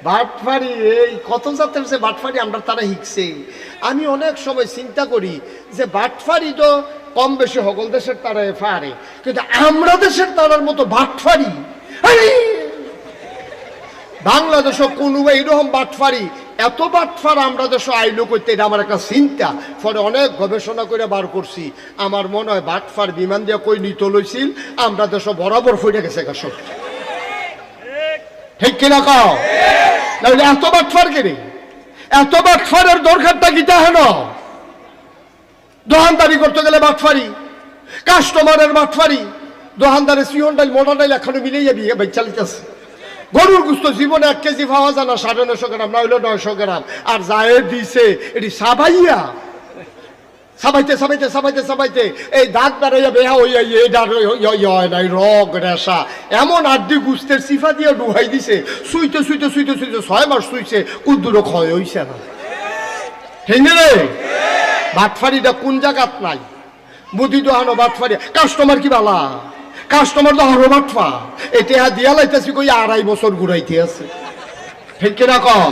বাটফারি এই কত জাতের যে বাটফারি আমরা তারা শিখছে। আমি অনেক সময় চিন্তা করি যে বাটফারি তো কম বেশি সকল দেশের তারাই পারে, কিন্তু আমরা দেশের তারার মতো বাটফারি বাংলাদেশও কোনো এইরকম বাটফারি এত বাটফার আমরা দেশ আইলো করতে, এটা আমার একটা চিন্তা। পরে অনেক গবেষণা করে বার করছি, আমার মনে হয় বাটফার বিমান দিয়ে কই নিত লইছিল আমরা দেশ বরাবর ফইরে গেছে সব। ঠিক কিনা কাও? নাহলে এত বাটফার কেনে, এত বাটফারের দরকারটা কিতা হেন? দোকানদারি করতে গেলে বাটফারি, কাস্টমারের বাটফারি, দোকানদারের সিয়ন ডাইল মোটা ডাইল এখনো মিলেই যাবি ভাই চালিতেছে। গরুর গুস্ত জীবনে 1 কেজি পাওয়া যায় না, 950 গ্রাম না হইলো 900 গ্রাম, আর যায় দিছে এটি সাবাইয়া সাবাইতে সাবাইতে সাবাইতে সাবাইতে এই দাঁত বেড়াইয়া বেহা হইয়া নাই রগ রেশা এমন আড্ডি গুস্তের সিফা দিয়ে ডুহাই দিছে, শুইতে শুইতে শুইতে শুইতে 6 মাস শুইছে, কুদ্দুরও ক্ষয় হইছে না। ঠিক রে? বাটফারিটা কোন জায়গাত নাই? মুদি দোহানো বাটফারি, কাস্টমার কি বালা, কাস্টমার তো হরো বাটফা, এটা দিয়া লাইতেছি কই 2.5 বছর ঘুরাইতে আছে। ঠিক কিনা কও?